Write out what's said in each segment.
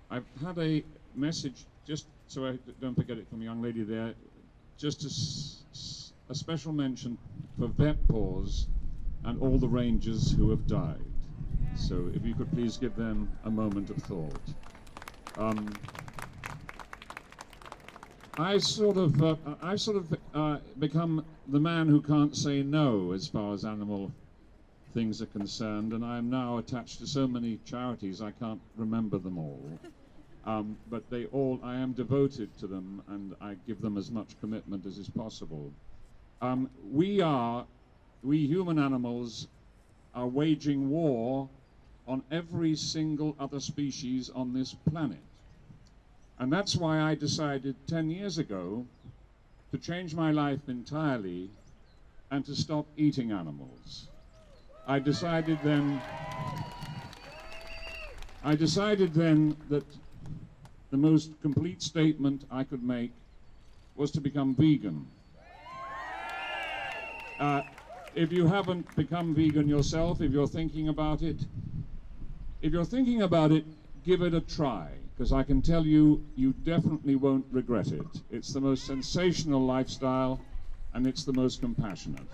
I've had a message, just so I don't forget it, from a young lady there, just a special mention for vet paws and all the rangers who have died. So if you could please give them a moment of thought. I've sort of become the man who can't say no as far as animal things are concerned, and I am now attached to so many charities I can't remember them all. But I am devoted to them, and I give them as much commitment as is possible. We human animals are waging war on every single other species on this planet. And that's why I decided 10 years ago to change my life entirely and to stop eating animals. I decided then that the most complete statement I could make was to become vegan. If you haven't become vegan yourself, if you're thinking about it, give it a try, because I can tell you, you definitely won't regret it. It's the most sensational lifestyle, and it's the most compassionate.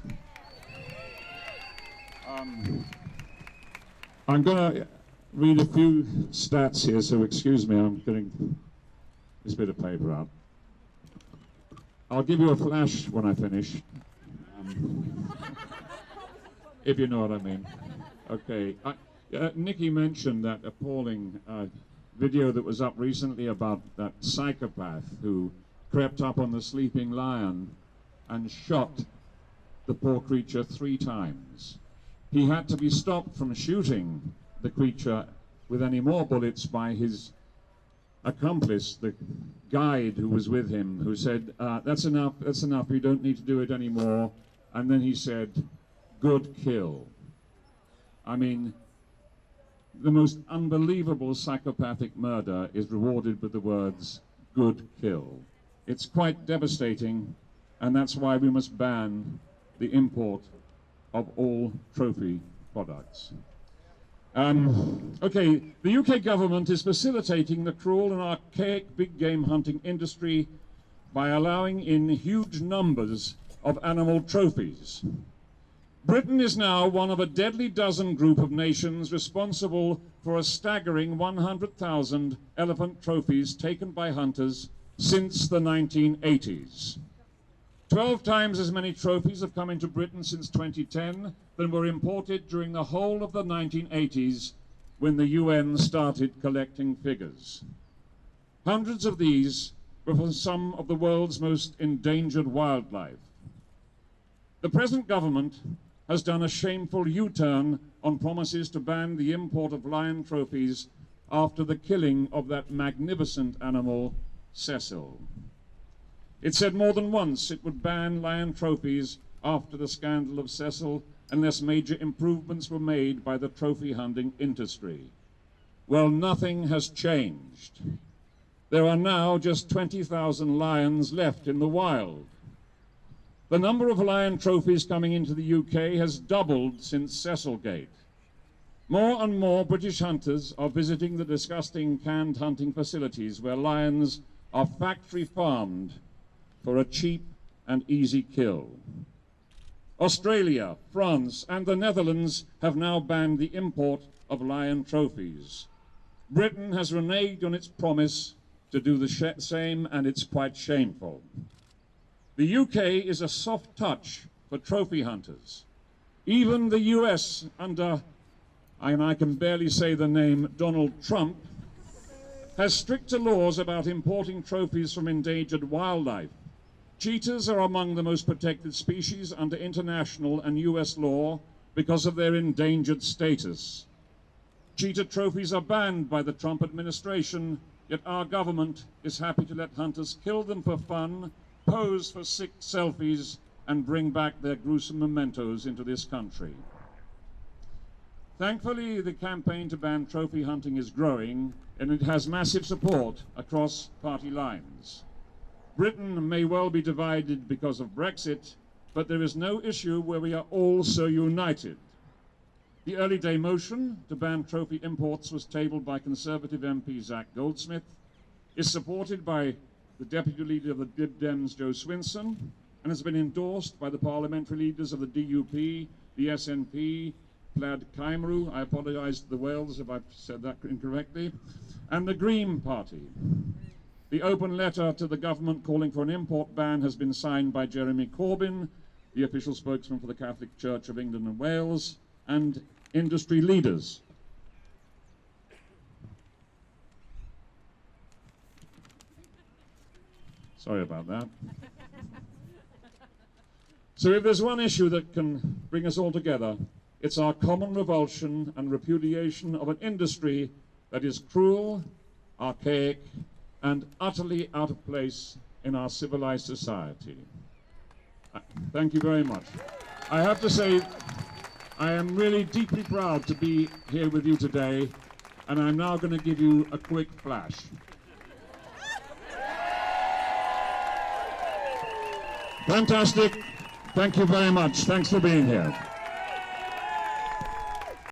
I'm going to read a few stats here, so excuse me, I'm getting this bit of paper out. I'll give you a flash when I finish, if you know what I mean. Okay. Nikki mentioned that appalling video that was up recently about that psychopath who crept up on the sleeping lion and shot the poor creature 3 times. He had to be stopped from shooting the creature with any more bullets by his accomplice, the guide who was with him, who said, that's enough, you don't need to do it anymore. And then he said, good kill. I mean, the most unbelievable psychopathic murder is rewarded with the words, good kill. It's quite devastating, and that's why we must ban the import of all trophy products. Okay, the UK government is facilitating the cruel and archaic big game hunting industry by allowing in huge numbers of animal trophies. Britain is now one of a deadly dozen group of nations responsible for a staggering 100,000 elephant trophies taken by hunters since the 1980s. 12 times as many trophies have come into Britain since 2010 than were imported during the whole of the 1980s when the UN started collecting figures. Hundreds of these were from some of the world's most endangered wildlife. The present government has done a shameful U-turn on promises to ban the import of lion trophies after the killing of that magnificent animal, Cecil. It said more than once it would ban lion trophies after the scandal of Cecil unless major improvements were made by the trophy hunting industry. Well, nothing has changed. There are now just 20,000 lions left in the wild. The number of lion trophies coming into the UK has doubled since Cecilgate. More and more British hunters are visiting the disgusting canned hunting facilities where lions are factory farmed for a cheap and easy kill. Australia, France, and the Netherlands have now banned the import of lion trophies. Britain has reneged on its promise to do the same, and it's quite shameful. The UK is a soft touch for trophy hunters. Even the US under, and I can barely say the name, Donald Trump, has stricter laws about importing trophies from endangered wildlife. Cheetahs are among the most protected species under international and US law because of their endangered status. Cheetah trophies are banned by the Trump administration, yet our government is happy to let hunters kill them for fun, pose for sick selfies, and bring back their gruesome mementos into this country. Thankfully, the campaign to ban trophy hunting is growing, and it has massive support across party lines. Britain may well be divided because of Brexit, but there is no issue where we are all so united. The early day motion to ban trophy imports was tabled by Conservative MP Zach Goldsmith, is supported by the Deputy Leader of the Lib Dems Joe Swinson, and has been endorsed by the parliamentary leaders of the DUP, the SNP, Plaid Cymru, I apologise to the Wales if I've said that incorrectly, and the Green Party. The open letter to the government calling for an import ban has been signed by Jeremy Corbyn, the official spokesman for the Catholic Church of England and Wales, and industry leaders. Sorry about that. So if there's one issue that can bring us all together, it's our common revulsion and repudiation of an industry that is cruel, archaic, and utterly out of place in our civilized society. Thank you very much. I have to say, I am really deeply proud to be here with you today, and I'm now going to give you a quick flash. Fantastic. Thank you very much. Thanks for being here.